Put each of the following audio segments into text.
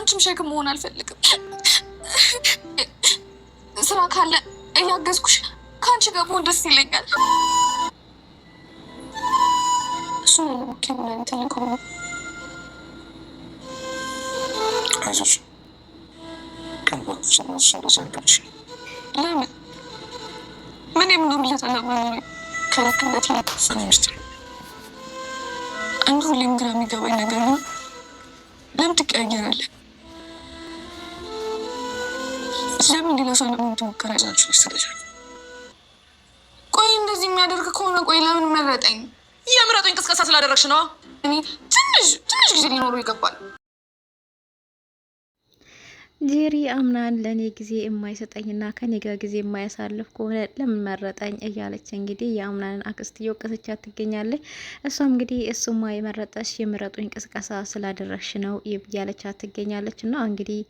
ለአንቺም ሸክም መሆን አልፈልግም። ስራ ካለ እያገዝኩሽ ከአንቺ ጋር ብሆን ደስ ይለኛል። እሱ አይዞሽ ቀን በሰረዘርች ለምን ምን የምኖርለት አለማ ከልክነት ሚስትር አንዱ ሁሌም ግራ የሚገባኝ ነገር ነው። ለምን ትቀያየራለህ? ለምን ሌላ ሰው ለምን ትሞክራለህ? ቆይ እንደዚህ የሚያደርግ ከሆነ ቆይ ለምን መረጠኝ? የምረጡኝ ቅስቀሳ ስላደረግሽ ነው። እኔ ትንሽ ጊዜ ሊኖሩ ይገባል። ጄሪ አምናን ለእኔ ጊዜ የማይሰጠኝና ከኔ ጋር ጊዜ የማያሳልፍ ከሆነ ለምን መረጠኝ እያለች እንግዲህ የአምናንን አክስት እየወቀሰቻት ትገኛለች። እሷም እንግዲህ እሱማ የመረጠሽ የምረጡኝ ቅስቀሳ ስላደረግሽ ነው እያለቻት ትገኛለች። እና እንግዲህ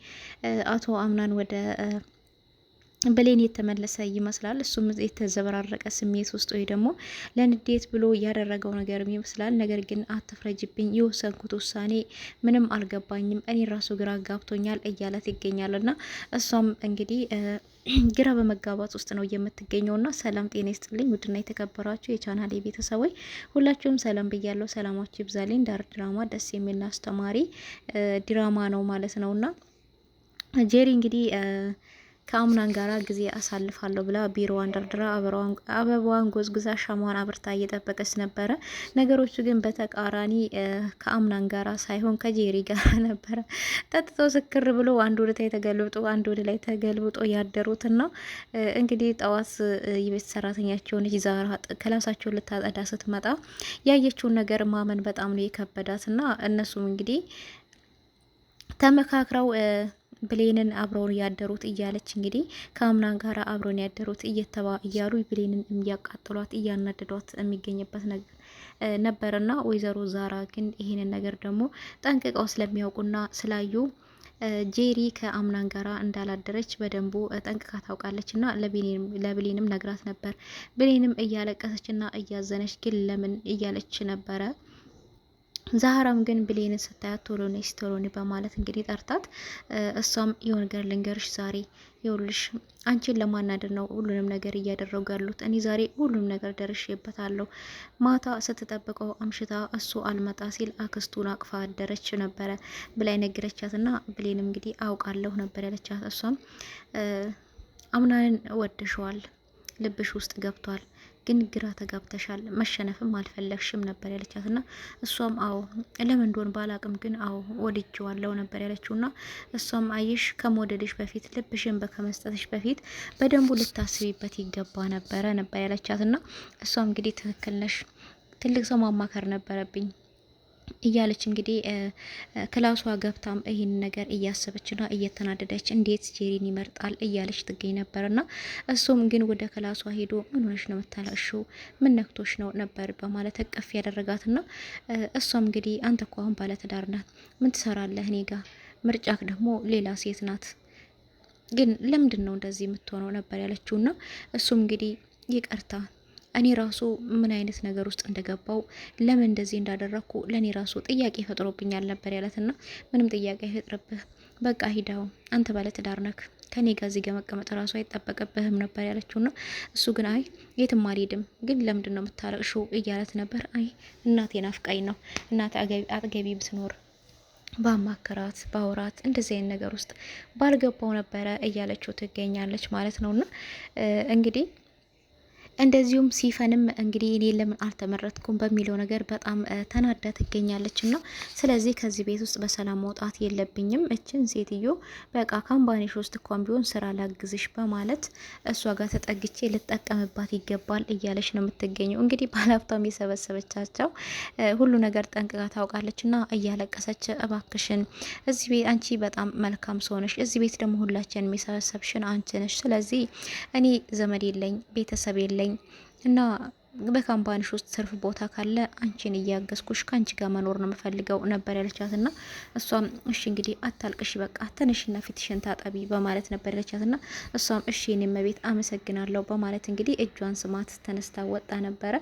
አቶ አምናን ወደ ብሌን የተመለሰ ይመስላል። እሱም የተዘበራረቀ ስሜት ውስጥ ወይ ደግሞ ለንዴት ብሎ ያደረገው ነገርም ይመስላል። ነገር ግን አትፍረጅብኝ፣ የወሰንኩት ውሳኔ ምንም አልገባኝም፣ እኔ ራሱ ግራ ጋብቶኛል እያለት ይገኛል። እና እሷም እንግዲህ ግራ በመጋባት ውስጥ ነው የምትገኘው። ና ሰላም ጤና ይስጥልኝ ውድና የተከበራችሁ የቻናል ቤተሰቦች ሁላችሁም ሰላም ብያለሁ። ሰላማችሁ ይብዛልኝ። ዳር ድራማ ደስ የሚልና አስተማሪ ድራማ ነው ማለት ነው። ና ጄሪ እንግዲህ ከአምናን ጋራ ጊዜ አሳልፋለሁ ብላ ቢሮዋን ደርድራ አበባዋን ጎዝጉዛ ሻማዋን አብርታ እየጠበቀች ነበረ። ነገሮቹ ግን በተቃራኒ ከአምናን ጋራ ሳይሆን ከጄሪ ጋር ነበረ። ጠጥተው ስክር ብሎ አንድ ወደ ላይ ተገልብጦ አንድ ወደ ላይ ተገልብጦ ያደሩትና እንግዲህ ጠዋት የቤት ሰራተኛቸውን ዛራ ክላሳቸውን ልታጸዳ ስትመጣ ያየችውን ነገር ማመን በጣም ነው የከበዳትና እነሱም እንግዲህ ተመካክረው ብሌንን አብረውን ያደሩት እያለች እንግዲህ ከአምናን ጋር አብረውን ያደሩት እያሉ ብሌንን እያቃጥሏት እያናደዷት የሚገኝበት ነገር ነበርና ወይዘሮ ዛራ ግን ይሄንን ነገር ደግሞ ጠንቅቀው ስለሚያውቁና ስላዩ ጄሪ ከአምናን ጋራ እንዳላደረች በደንቡ ጠንቅቃ ታውቃለች። እና ለብሌንም ነግራት ነበር። ብሌንም እያለቀሰችና እያዘነች ግን ለምን እያለች ነበረ። ዛህራም ግን ብሌንን ስታያት ቶሎ ነይ በማለት እንግዲህ ጠርታት፣ እሷም የሆነ ነገር ልንገርሽ ዛሬ ይኸውልሽ አንቺን ለማናደድ ነው ሁሉንም ነገር እያደረጉ ያሉት። እኔ ዛሬ ሁሉም ነገር ደርሼበታለሁ። ማታ ስትጠብቀው አምሽታ እሱ አልመጣ ሲል አክስቱን አቅፋ አደረች ነበረ ብላይ ነገረቻትና ብሌንም እንግዲህ አውቃለሁ ነበር ያለቻት። እሷም አምናንን ወድሸዋል፣ ልብሽ ውስጥ ገብቷል ግን ግራ ተጋብተሻል፣ መሸነፍም አልፈለግሽም ነበር ያለቻትና እሷም አዎ ለምን እንደሆነ ባላቅም ግን አዎ ወድጄዋለሁ ነበር ያለችውና እሷም አይሽ ከመውደድሽ በፊት ልብሽን ከመስጠትሽ በፊት በደንቡ ልታስቢበት ይገባ ነበር ያለቻትና እሷም እንግዲህ ትክክል ነሽ፣ ትልቅ ሰው ማማከር ነበረብኝ እያለች እንግዲህ ክላሷ ገብታም ይህን ነገር እያሰበችና እየተናደደች እንዴት ጄሪን ይመርጣል እያለች ትገኝ ነበርና እሱም ግን ወደ ክላሷ ሄዶ ምን ሆነሽ ነው የምታለቅሽው? ምን ነክቶሽ ነው ነበር በማለት እቅፍ ያደረጋትና እሷም እንግዲህ አንተ እኮ አሁን ባለትዳር ናት፣ ምን ትሰራለህ እኔ ጋር? ምርጫክ ደግሞ ሌላ ሴት ናት፣ ግን ለምንድን ነው እንደዚህ የምትሆነው ነበር ያለችውና እሱም እንግዲህ ይቅርታ እኔ ራሱ ምን አይነት ነገር ውስጥ እንደገባው ለምን እንደዚህ እንዳደረኩ ለኔ ራሱ ጥያቄ ፈጥሮብኛል ነበር ያለትና ምንም ጥያቄ አይፈጥርብህ፣ በቃ ሂዳው አንተ ባለ ትዳር ነክ ከኔ ጋር እዚህ ጋር መቀመጥ ራሱ አይጠበቅብህም ነበር ያለችውና እሱ ግን አይ የትም አልሄድም፣ ግን ለምንድን ነው የምታለቅሽው እያለት ነበር። አይ እናቴ ናፍቃኝ ነው፣ እናቴ አጠገቢ ብትኖር ባማከራት ባውራት እንደዚህ አይነት ነገር ውስጥ ባልገባው ነበረ እያለችው ትገኛለች ማለት ነውና እንግዲህ እንደዚሁም ሲፈንም እንግዲህ እኔ ለምን አልተመረጥኩም በሚለው ነገር በጣም ተናዳ ትገኛለች። እና ስለዚህ ከዚህ ቤት ውስጥ በሰላም መውጣት የለብኝም፣ እችን ሴትዮ በቃ ካምፓኒሽ ውስጥ እንኳን ቢሆን ስራ ላግዝሽ በማለት እሷ ጋር ተጠግቼ ልጠቀምባት ይገባል እያለች ነው የምትገኘው። እንግዲህ ባለሀብቷም የሰበሰበቻቸው ሁሉ ነገር ጠንቅቃ ታውቃለች እና እያለቀሰች እባክሽን እዚህ ቤት አንቺ በጣም መልካም ሰው ነሽ፣ እዚህ ቤት ደግሞ ሁላችን የሚሰበሰብሽን አንቺ ነሽ። ስለዚህ እኔ ዘመድ የለኝ ቤተሰብ የለኝ እና በካምፓኒሽ ውስጥ ትርፍ ቦታ ካለ አንቺን እያገዝኩሽ ከአንቺ ጋር መኖር ነው የምፈልገው ነበር ያለቻትና እሷም እሺ እንግዲህ አታልቅሽ፣ በቃ ተነሽና ፊትሽን ታጠቢ በማለት ነበር ያለቻትና እሷም እሺ እኔም ቤት አመሰግናለሁ በማለት እንግዲህ እጇን ስማት ተነስታ ወጣ ነበረ።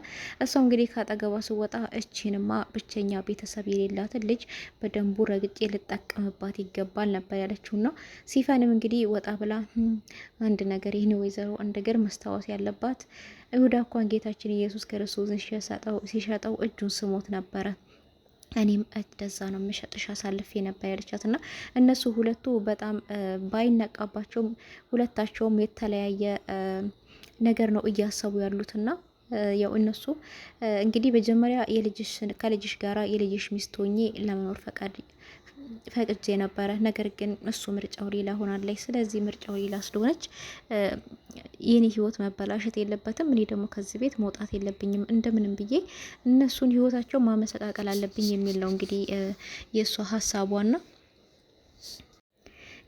እሷም እንግዲህ ካጠገቧ ስወጣ እቺንማ ብቸኛ ቤተሰብ የሌላትን ልጅ በደንቡ ረግጬ ልጠቀምባት ይገባል ነበር ያለችውና ሲፈንም እንግዲህ ወጣ ብላ አንድ ነገር ይህን ወይዘሮ እንደገር መስታወስ ያለባት ይሁዳ እንኳን ጌታችን ኢየሱስ ክርስቶስን ሲሸጠው እጁን ስሞት ነበረ። እኔም እንደዛ ነው የምሸጥሽ አሳልፌ ነበር ያለቻትና እነሱ ሁለቱ በጣም ባይነቃባቸውም ሁለታቸውም የተለያየ ነገር ነው እያሰቡ ያሉትና ያው እነሱ እንግዲህ መጀመሪያ ከልጅሽ ጋራ የልጅሽ ሚስት ሆኜ ለመኖር ፈቅጄ ነበረ። ነገር ግን እሱ ምርጫው ሌላ ሆናለች። ስለዚህ ምርጫው ሌላ ስለሆነች የኔ ህይወት መበላሸት የለበትም። እኔ ደግሞ ከዚህ ቤት መውጣት የለብኝም። እንደምንም ብዬ እነሱን ህይወታቸው ማመሰቃቀል አለብኝ የሚል ነው እንግዲህ የእሷ ሀሳቧና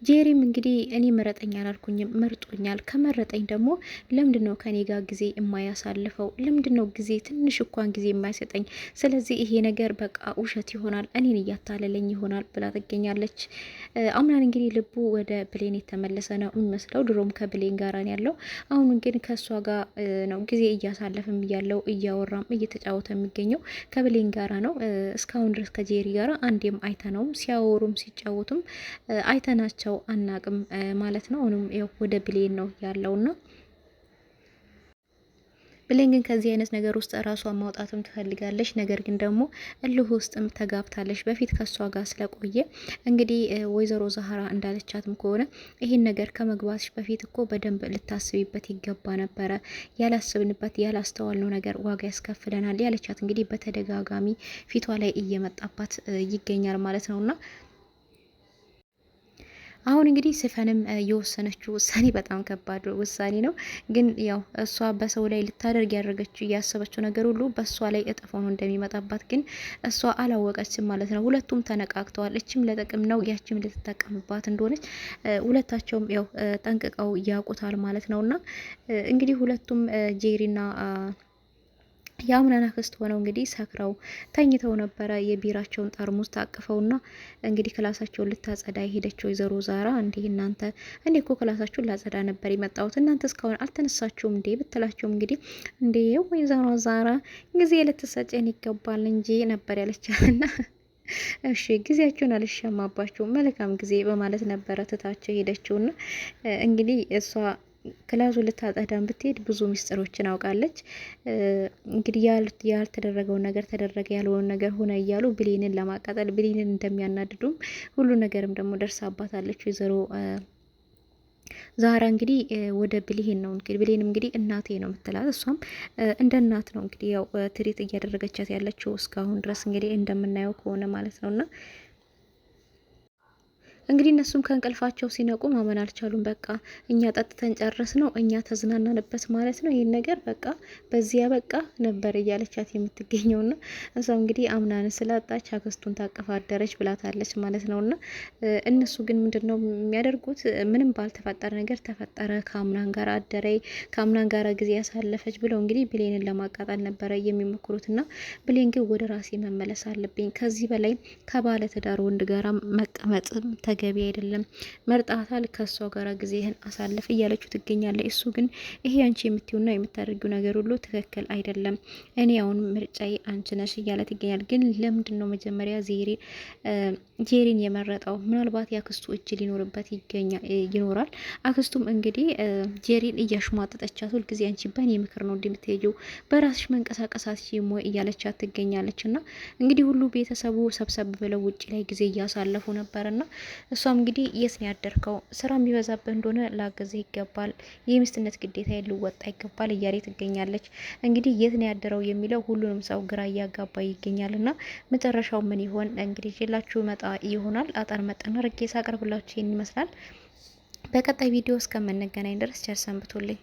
ጄሪም እንግዲህ እኔ መረጠኝ አላልኩኝም፣ መርጦኛል። ከመረጠኝ ደግሞ ለምንድነው ከኔ ጋር ጊዜ የማያሳልፈው? ለምንድነው ጊዜ ትንሽ እንኳን ጊዜ የማይሰጠኝ? ስለዚህ ይሄ ነገር በቃ ውሸት ይሆናል፣ እኔን እያታለለኝ ይሆናል ብላ ትገኛለች። አምናን እንግዲህ ልቡ ወደ ብሌን የተመለሰ ነው የሚመስለው። ድሮም ከብሌን ጋር ያለው አሁን ግን ከእሷ ጋር ነው ጊዜ እያሳለፍም እያለው እያወራም እየተጫወተ የሚገኘው ከብሌን ጋራ ነው። እስካሁን ድረስ ከጄሪ ጋራ አንዴም አይተነውም፣ ሲያወሩም ሲጫወቱም አይተናቸው አናቅም ማለት ነው። አሁንም ወደ ብሌን ነው ያለውና ብሌን ግን ከዚህ አይነት ነገር ውስጥ ራሷን ማውጣትም ትፈልጋለች። ነገር ግን ደግሞ እልህ ውስጥም ተጋብታለች። በፊት ከሷ ጋር ስለቆየ እንግዲህ ወይዘሮ ዛህራ እንዳለቻትም ከሆነ ይሄን ነገር ከመግባትሽ በፊት እኮ በደንብ ልታስቢበት ይገባ ነበረ። ያላስብንበት ያላስተዋልነው ነገር ዋጋ ያስከፍለናል ያለቻት እንግዲህ በተደጋጋሚ ፊቷ ላይ እየመጣባት ይገኛል ማለት ነውና አሁን እንግዲህ ሲፈንም የወሰነችው ውሳኔ በጣም ከባድ ውሳኔ ነው። ግን ያው እሷ በሰው ላይ ልታደርግ ያደረገችው እያሰበችው ነገር ሁሉ በእሷ ላይ እጥፍ ሆኖ እንደሚመጣባት ግን እሷ አላወቀችም ማለት ነው። ሁለቱም ተነቃቅተዋል። እችም ለጥቅም ነው፣ ያችም ልትጠቀምባት እንደሆነች ሁለታቸውም ያው ጠንቅቀው ያውቁታል ማለት ነውና እንግዲህ ሁለቱም ጄሪና የአምናን አክስት ሆነው እንግዲህ ሰክረው ተኝተው ነበረ። የቢራቸውን ጠርሙስ ታቅፈውና እንግዲህ ክላሳቸውን ልታጸዳ የሄደችው ወይዘሮ ዛራ እንዲህ እናንተ እኔ እኮ ክላሳችሁን ላጸዳ ነበር የመጣሁት እናንተ እስካሁን አልተነሳችሁም እንዴ ብትላቸው እንግዲህ እንዴ ወይዘሮ ዛራ ጊዜ ልትሰጭን ይገባል እንጂ ነበር ያለቻትና እሺ ጊዜያችሁን አልሻማባችሁ መልካም ጊዜ በማለት ነበረ ትታቸው ሄደችውና እንግዲህ እሷ ክላሱ ልታጸዳን ብትሄድ ብዙ ሚስጥሮችን አውቃለች። እንግዲህ ያልተደረገውን ነገር ተደረገ፣ ያልሆነ ነገር ሆነ እያሉ ብሌንን ለማቃጠል ብሌንን እንደሚያናድዱም ሁሉ ነገርም ደግሞ ደርሳባታለች ወይዘሮ ዛራ እንግዲህ ወደ ብሌን ነው እንግዲህ ብሌንም እንግዲህ እናቴ ነው የምትላት እሷም እንደ እናት ነው እንግዲህ ያው ትሪት እያደረገቻት ያለችው እስካሁን ድረስ እንግዲህ እንደምናየው ከሆነ ማለት ነውና እንግዲህ እነሱም ከእንቅልፋቸው ሲነቁ ማመን አልቻሉም። በቃ እኛ ጠጥተን ጨርስ ነው እኛ ተዝናናንበት ማለት ነው ይህን ነገር በቃ በዚያ በቃ ነበር እያለቻት የምትገኘውና እሷም እንግዲህ አምናን ስላጣች አክስቱን ታቀፋ አደረች ብላታለች ማለት ነውና እነሱ ግን ምንድነው የሚያደርጉት? ምንም ባልተፈጠረ ነገር ተፈጠረ፣ ከአምናን ጋር አደረይ፣ ከአምናን ጋር ጊዜ ያሳለፈች ብለው እንግዲህ ብሌንን ለማቃጣል ነበረ የሚሞክሩትና ብሌን ግን ወደ ራሴ መመለስ አለብኝ፣ ከዚህ በላይ ከባለ ትዳር ወንድ ጋራ መቀመጥ ተገቢ አይደለም፣ መርጣታል፣ ከሷ ጋራ ጊዜህን አሳልፍ እያለችው ትገኛለች። እሱ ግን ይሄ አንቺ የምትዩና የምታደርጊው ነገር ሁሉ ትክክል አይደለም፣ እኔ አሁን ምርጫዬ አንቺ ነሽ እያለ ይገኛል። ግን ለምንድን ነው መጀመሪያ ጄሪን የመረጠው? ምናልባት የአክስቱ እጅ ሊኖርበት ይኖራል። አክስቱም እንግዲህ ጄሪን እያሽሟጠጠቻት ሁልጊዜ አንቺ በእኔ ምክር ነው እንደምትሄጂው በራስሽ መንቀሳቀሳት ሞ እያለቻት ትገኛለች። እና እንግዲህ ሁሉ ቤተሰቡ ሰብሰብ ብለው ውጭ ላይ ጊዜ እያሳለፉ ነበርና እሷም እንግዲህ የት ነው ያደርከው? ስራ የሚበዛበት እንደሆነ ላገዘ ይገባል፣ የሚስትነት ግዴታ ልወጣ ይገባል እያለ ትገኛለች። እንግዲህ የት ነው ያደረው የሚለው ሁሉንም ሰው ግራ እያጋባ ይገኛልና መጨረሻው ምን ይሆን እንግዲህ ይላችሁ መጣ ይሆናል። አጠር መጠን አድርጌ ሳቀርብላችሁ ይህን ይመስላል። በቀጣይ ቪዲዮ እስከምንገናኝ ድረስ ቸር ሰንብቱልኝ።